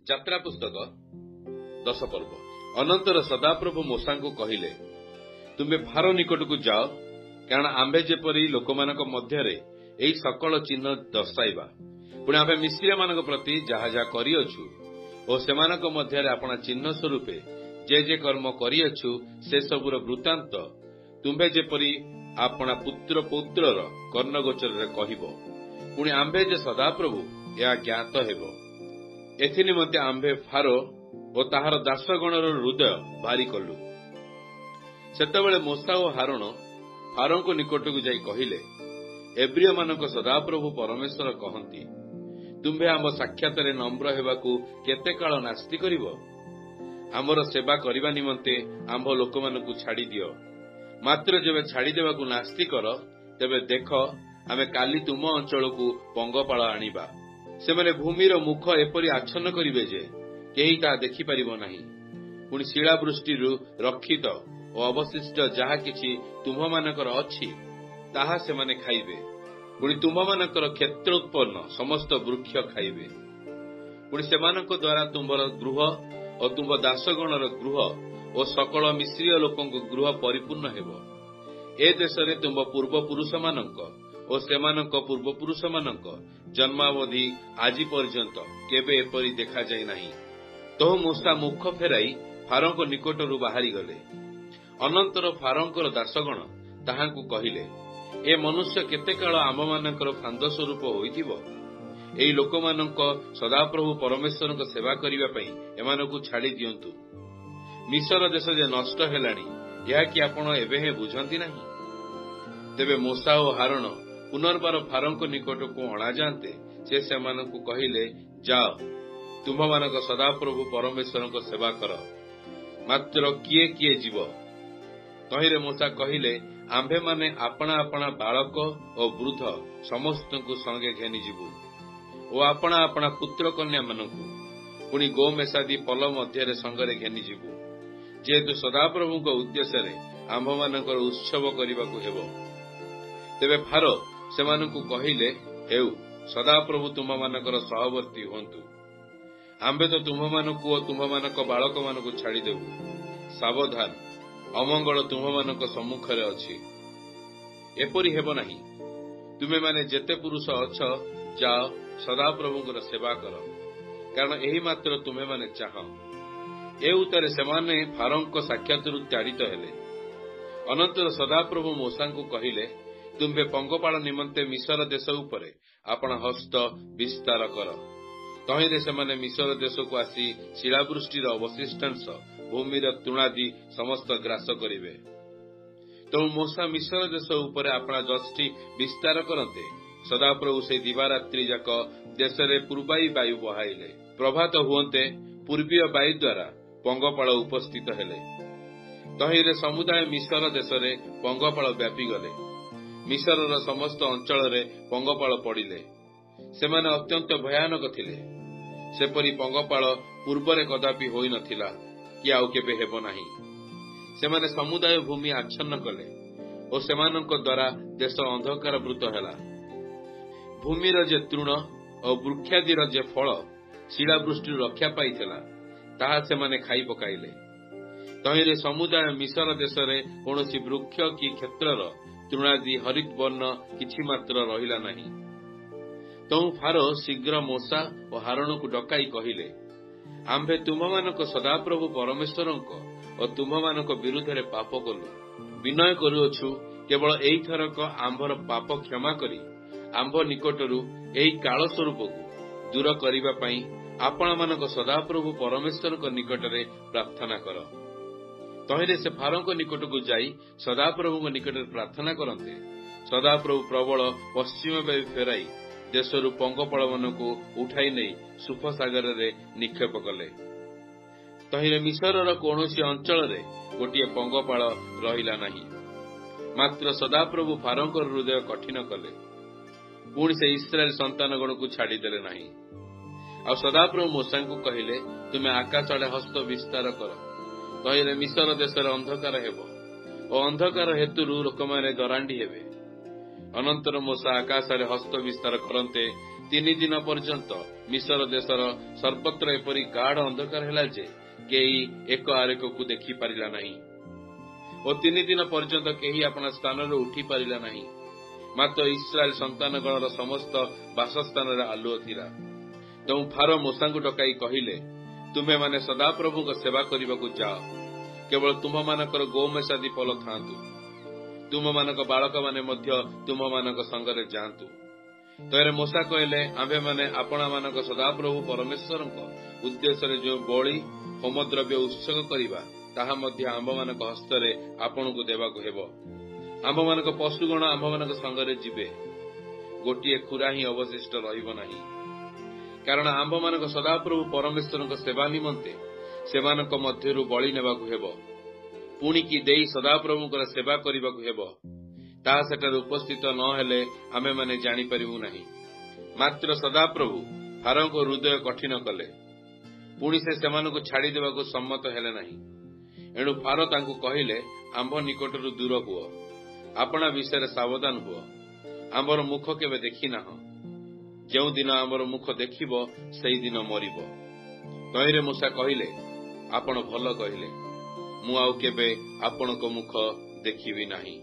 ଯାତ୍ରା ପୁସ୍ତକ 10 ପର୍ବ। ଅନନ୍ତର ସଦାପ୍ରଭୁ ମୋଶାଙ୍କୁ କହିଲେ, ତୁମେ ଫାରୋ ନିକଟକୁ ଯାଅ, କାରଣ ଆମ୍ଭେ ଯେପରି ଲୋକମାନଙ୍କ ମଧ୍ୟରେ ଏହି ସକଳ ଚିହ୍ନ ଦର୍ଶାଇବା, ପୁଣି ଆମ୍ଭେ ମିଶ୍ରୀୟମାନଙ୍କ ପ୍ରତି ଯାହା ଯାହା କରିଅଛୁ ଓ ସେମାନଙ୍କ ମଧ୍ୟରେ ଆପଣା ଚିହ୍ନ ସ୍ୱରୂପେ ଯେ କର୍ମ କରିଅଛୁ ସେସବୁର ବୃତ୍ତାନ୍ତ ତୁମ୍ଭେ ଯେପରି ଆପଣା ପୁତ୍ର ପୌତ୍ରର କର୍ଣ୍ଣଗୋଚରରେ କହିବ, ପୁଣି ଆମ୍ଭେ ଯେ ସଦାପ୍ରଭୁ ଏହା ଜ୍ଞାତ ହେବ। ଏଥିନିମନ୍ତେ ଆମ୍ଭେ ଫାରୋ ଓ ତାହାର ଦାସଗଣର ହୃଦୟ ଭାରି କଲୁ। ସେତେବେଳେ ମୋଶା ଓ ହାରଣ ଫାରୋଙ୍କ ନିକଟକୁ ଯାଇ କହିଲେ, ଏବ୍ରିୟମାନଙ୍କ ସଦାପ୍ରଭୁ ପରମେଶ୍ୱର କହନ୍ତି, ତୁମ୍ଭେ ଆମ ସାକ୍ଷାତରେ ନମ୍ର ହେବାକୁ କେତେ କାଳ ନାସ୍ତି କରିବ? ଆମର ସେବା କରିବା ନିମନ୍ତେ ଆମ୍ଭ ଲୋକମାନଙ୍କୁ ଛାଡ଼ିଦିଅ। ମାତ୍ର ଯେବେ ଛାଡ଼ିଦେବାକୁ ନାସ୍ତି କର, ତେବେ ଦେଖ, ଆମେ କାଲି ତୁମ ଅଞ୍ଚଳକୁ ପଙ୍ଗପାଳ ଆଣିବା। ସେମାନେ ଭୂମିର ମୁଖ ଏପରି ଆଚ୍ଛନ୍ନ କରିବେ ଯେ କେହି ତାହା ଦେଖିପାରିବ ନାହିଁ। ପୁଣି ଶିଳାବୃଷ୍ଟିରୁ ରକ୍ଷିତ ଓ ଅବଶିଷ୍ଟ ଯାହା କିଛି ତୁମ୍ଭମାନଙ୍କର ଅଛି ତାହା ସେମାନେ ଖାଇବେ। ପୁଣି ତୁମ୍ଭମାନଙ୍କର କ୍ଷେତ୍ର ଉତ୍ପନ୍ନ ସମସ୍ତ ବୃକ୍ଷ ଖାଇବେ। ପୁଣି ସେମାନଙ୍କ ଦ୍ୱାରା ତୁମ୍ଭର ଗୃହ ଓ ତୁମ୍ଭ ଦାସଗଣର ଗୃହ ଓ ସକଳ ମିଶ୍ରୀୟ ଲୋକଙ୍କ ଗୃହ ପରିପୂର୍ଣ୍ଣ ହେବ। ଏ ଦେଶରେ ତୁମ୍ଭ ପୂର୍ବପୁରୁଷମାନଙ୍କ ଓ ସେମାନଙ୍କ ପୂର୍ବପୁରୁଷମାନଙ୍କ ଜନ୍ମାବଧି ଆଜି ପର୍ଯ୍ୟନ୍ତ କେବେ ଏପରି ଦେଖାଯାଇ ନାହିଁ। ତହୁ ମୂଷା ମୁଖ ଫେରାଇ ଫାରୋଙ୍କ ନିକଟରୁ ବାହାରିଗଲେ। ଅନନ୍ତର ଫାରୋଙ୍କର ଦାସଗଣ ତାହାଙ୍କୁ କହିଲେ, ଏ ମନୁଷ୍ୟ କେତେ କାଳ ଆମମାନଙ୍କର ଫାନ୍ଦ ସ୍ୱରୂପ ହୋଇଥିବ? ଏହି ଲୋକମାନଙ୍କ ସଦାପ୍ରଭୁ ପରମେଶ୍ୱରଙ୍କ ସେବା କରିବା ପାଇଁ ଏମାନଙ୍କୁ ଛାଡ଼ି ଦିଅନ୍ତୁ। ମିଶର ଦେଶ ଯେ ନଷ୍ଟ ହେଲାଣି, ଏହା କି ଆପଣ ଏବେ ହେଁ ବୁଝନ୍ତି ନାହିଁ? ତେବେ ମୋଶା ଓ ହାରଣ ପୁନର୍ବାର ଫାରୋଙ୍କ ନିକଟକୁ ଅଣାଯାଆନ୍ତେ ସେ ସେମାନଙ୍କୁ କହିଲେ, ଯାଅ, ତୁମ୍ଭମାନଙ୍କ ସଦାପ୍ରଭୁ ପରମେଶ୍ୱରଙ୍କ ସେବା କର। ମାତ୍ର କିଏ କିଏ ଯିବ? ତହିଁରେ ମୋଶା କହିଲେ, ଆମ୍ଭେମାନେ ଆପଣା ଆପଣା ବାଳକ ଓ ବୃଦ୍ଧ ସମସ୍ତଙ୍କୁ ସଙ୍ଗେ ଘେନିଯିବୁ ଓ ଆପଣା ଆପଣା ପୁତ୍ର କନ୍ୟାମାନଙ୍କୁ ପୁଣି ଗୋମେସାଦି ପଲ ମଧ୍ୟରେ ସଙ୍ଗରେ ଘେନିଯିବୁ, ଯେହେତୁ ସଦାପ୍ରଭୁଙ୍କ ଉଦ୍ଦେଶ୍ୟରେ ଆମ୍ଭମାନଙ୍କର ଉତ୍ସବ କରିବାକୁ ହେବ। ତେବେ ଫାରୋ ସେମାନଙ୍କୁ କହିଲେ, ହେଉ, ସଦାପ୍ରଭୁ ତୁମ୍ଭମାନଙ୍କର ସହବର୍ତ୍ତୀ ହୁଅନ୍ତୁ। ଆମ୍ଭେ ତ ତୁମ୍ଭମାନଙ୍କୁ ଓ ତୁମ୍ଭମାନଙ୍କ ବାଳକମାନଙ୍କୁ ଛାଡ଼ିଦେବୁ। ସାବଧାନ, ଅମଙ୍ଗଳ ତୁମ୍ଭମାନଙ୍କ ସମ୍ମୁଖରେ ଅଛି। ଏପରି ହେବ ନାହିଁ। ତୁମେମାନେ ଯେତେ ପୁରୁଷ ଅଛ, ଯାଅ, ସଦାପ୍ରଭୁଙ୍କର ସେବା କର, କାରଣ ଏହି ମାତ୍ର ତୁମେମାନେ ଚାହଁ। ଏ ଉତ୍ତରେ ସେମାନେ ଫାରୋଙ୍କ ସାକ୍ଷାତରୁ ତାଡ଼ିତ ହେଲେ। ଅନନ୍ତର ସଦାପ୍ରଭୁ ମୋଶାଙ୍କୁ କହିଲେ, ତୁମ୍ଭେ ପଙ୍ଗପାଳ ନିମନ୍ତେ ମିଶର ଦେଶ ଉପରେ ଆପଣା ହସ୍ତ ବିସ୍ତାର କର। ତହିଁରେ ସେମାନେ ମିଶର ଦେଶକୁ ଆସି ଶିଳାବୃଷ୍ଟିର ଅବଶିଷ୍ଟାଂଶ ଭୂମିର ତୃଣାଦି ସମସ୍ତ ଗ୍ରାସ କରିବେ। ତେଣୁ ମୋଶା ମିଶର ଦେଶ ଉପରେ ଆପଣା ଯଷ୍ଟି ବିସ୍ତାର କରନ୍ତେ ସଦାପ୍ରଭୁ ସେହି ଦିବାରାତ୍ରି ଯାକ ଦେଶରେ ପୂର୍ବାଇ ବାୟୁ ବହାଇଲେ। ପ୍ରଭାତ ହୁଅନ୍ତେ ପୂର୍ବୀୟ ବାୟୁ ଦ୍ୱାରା ପଙ୍ଗପାଳ ଉପସ୍ଥିତ ହେଲେ। ତହିଁରେ ସମୁଦାୟ ମିଶର ଦେଶରେ ପଙ୍ଗପାଳ ବ୍ୟାପିଗଲେ। ମିଶରର ସମସ୍ତ ଅଞ୍ଚଳରେ ପଙ୍ଗପାଳ ପଡ଼ିଲେ। ସେମାନେ ଅତ୍ୟନ୍ତ ଭୟାନକ ଥିଲେ। ସେପରି ପଙ୍ଗପାଳ ପୂର୍ବରେ କଦାପି ହୋଇନଥିଲା କି ଆଉ କେବେ ହେବ ନାହିଁ। ସେମାନେ ସମୁଦାୟ ଭୂମି ଆଚ୍ଛନ୍ନ କଲେ ଓ ସେମାନଙ୍କ ଦ୍ୱାରା ଦେଶ ଅନ୍ଧକାରବୃତ ହେଲା। ଭୂମିର ଯେ ତୃଣ ଓ ବୃକ୍ଷାଦିର ଯେ ଫଳ ଶିଳାବୃଷ୍ଟିରୁ ରକ୍ଷା ପାଇଥିଲା, ତାହା ସେମାନେ ଖାଇ ପକାଇଲେ। ତହିଁରେ ସମୁଦାୟ ମିଶର ଦେଶରେ କୌଣସି ବୃକ୍ଷ କି କ୍ଷେତ୍ରର ତୃଣାଦି ହରିତ ବର୍ଣ୍ଣ କିଛି ମାତ୍ର ରହିଲା ନାହିଁ। ତହୁ ଫାରୋ ଶୀଘ୍ର ମୋଶା ଓ ହାରଣକୁ ଡକାଇ କହିଲେ, ଆମ୍ଭେ ତୁମ୍ଭମାନଙ୍କ ସଦାପ୍ରଭୁ ପରମେଶ୍ୱରଙ୍କ ଓ ତୁମ୍ଭମାନଙ୍କ ବିରୁଦ୍ଧରେ ପାପ କଲୁ। ବିନୟ କରୁଅଛୁ, କେବଳ ଏଇଥରକ ଆମ୍ଭର ପାପ କ୍ଷମା କରି ଆମ୍ଭ ନିକଟରୁ ଏହି କାଳ ସ୍ୱରୂପକୁ ଦୂର କରିବା ପାଇଁ ଆପଣମାନଙ୍କ ସଦାପ୍ରଭୁ ପରମେଶ୍ୱରଙ୍କ ନିକଟରେ ପ୍ରାର୍ଥନା କର। ତହିଁରେ ସେ ଫାରୋଙ୍କ ନିକଟକୁ ଯାଇ ସଦାପ୍ରଭୁଙ୍କ ନିକଟରେ ପ୍ରାର୍ଥନା କରନ୍ତେ ସଦାପ୍ରଭୁ ପ୍ରବଳ ପଶ୍ଚିମ ବାୟୁ ଫେରାଇ ଦେଶରୁ ପଙ୍ଗପାଳମାନଙ୍କୁ ଉଠାଇ ନେଇ ସୁଫ ସାଗରରେ ନିକ୍ଷେପ କଲେ। ତହିଁରେ ମିଶରର କୌଣସି ଅଞ୍ଚଳରେ ଗୋଟିଏ ପଙ୍ଗପାଳ ରହିଲା ନାହିଁ। ମାତ୍ର ସଦାପ୍ରଭୁ ଫାରୋଙ୍କର ହୃଦୟ କଠିନ କଲେ। ପୁଣି ସେ ଇସ୍ରାଏଲ ସନ୍ତାନଗଣକୁ ଛାଡ଼ିଦେଲେ ନାହିଁ। ଆଉ ସଦାପ୍ରଭୁ ମୋଶାଙ୍କୁ କହିଲେ, ତୁମେ ଆକାଶ ଆଡ଼େ ହସ୍ତ ବିସ୍ତାର କର। ତହିଁରେ ମିଶର ଦେଶରେ ଅନ୍ଧକାର ହେବ ଓ ଅନ୍ଧକାର ହେତୁରୁ ଲୋକମାନେ ଦରାଣ୍ଡି ହେବେ। ଅନନ୍ତର ମୂଷା ଆକାଶରେ ହସ୍ତ ବିସ୍ତାର କରନ୍ତେ 3 ଦିନ ପର୍ଯ୍ୟନ୍ତ ମିଶର ଦେଶର ସର୍ବତ୍ର ଏପରି ଗାଢ଼ ଅନ୍ଧକାର ହେଲା ଯେ କେହି ଏକ ଆରେକକୁ ଦେଖିପାରିଲା ନାହିଁ ଓ 3 ଦିନ ପର୍ଯ୍ୟନ୍ତ କେହି ଆପଣା ସ୍ଥାନରୁ ଉଠି ପାରିଲା ନାହିଁ। ମାତ୍ର ଇସ୍ରାଏଲ ସନ୍ତାନଗଣର ସମସ୍ତ ବାସସ୍ଥାନରେ ଆଲୁଅ ଥିଲା। ତେଣୁ ଫାରୋ ମୂଷାଙ୍କୁ ଡକାଇ କହିଲେ, ତୁମେମାନେ ସଦାପ୍ରଭୁଙ୍କ ସେବା କରିବାକୁ ଯାଅ। କେବଳ ତୁମମାନଙ୍କର ଗୋମେଷାଦି ପଲ ଥାନ୍ତୁ। ତୁମମାନଙ୍କ ବାଳକମାନେ ମଧ୍ୟ ତୁମମାନଙ୍କ ସଙ୍ଗରେ ଯାଆନ୍ତୁ। ତହିଁରେ ମୂଷା କହିଲେ, ଆମ୍ଭେମାନେ ଆପଣମାନଙ୍କ ସଦାପ୍ରଭୁ ପରମେଶ୍ୱରଙ୍କ ଉଦ୍ଦେଶ୍ୟରେ ଯେଉଁ ବଳି ହୋମଦ୍ରବ୍ୟ ଉତ୍ସର୍ଗ କରିବା, ତାହା ମଧ୍ୟ ଆମ୍ଭମାନଙ୍କ ହସ୍ତରେ ଆପଣଙ୍କୁ ଦେବାକୁ ହେବ। ଆମ୍ଭମାନଙ୍କ ପଶୁଗଣ ଆମ୍ଭମାନଙ୍କ ସଙ୍ଗରେ ଯିବେ। ଗୋଟିଏ ଖୁରା ହିଁ ଅବଶିଷ୍ଟ ରହିବ ନାହିଁ। କାରଣ ଆମ୍ଭମାନଙ୍କ ସଦାପ୍ରଭୁ ପରମେଶ୍ୱରଙ୍କ ସେବା ନିମନ୍ତେ ସେମାନଙ୍କ ମଧ୍ୟରୁ ବଳି ନେବାକୁ ହେବ। ପୁଣି କି ଦେଇ ସଦାପ୍ରଭୁଙ୍କର ସେବା କରିବାକୁ ହେବ, ତାହା ସେଠାରେ ଉପସ୍ଥିତ ନ ହେଲେ ଆମେମାନେ ଜାଣିପାରିବୁ ନାହିଁ। ମାତ୍ର ସଦାପ୍ରଭୁ ଫାରୋଙ୍କ ହୃଦୟ କଠିନ କଲେ। ପୁଣି ସେ ସେମାନଙ୍କୁ ଛାଡ଼ିଦେବାକୁ ସମ୍ମତ ହେଲେ ନାହିଁ। ଏଣୁ ଫାରୋ ତାଙ୍କୁ କହିଲେ, ଆମ୍ଭ ନିକଟରୁ ଦୂର ହୁଅ। ଆପଣା ବିଷୟରେ ସାବଧାନ ହୁଅ। ଆମ୍ଭର ମୁଖ କେବେ ଦେଖିନାହଁ। ଯେଉଁଦିନ ଆମର ମୁଖ ଦେଖିବ, ସେଇଦିନ ମରିବ। ତହିଁରେ ମୂଷା କହିଲେ, ଆପଣ ଭଲ କହିଲେ। ମୁଁ ଆଉ କେବେ ଆପଣଙ୍କ ମୁଖ ଦେଖିବି ନାହିଁ।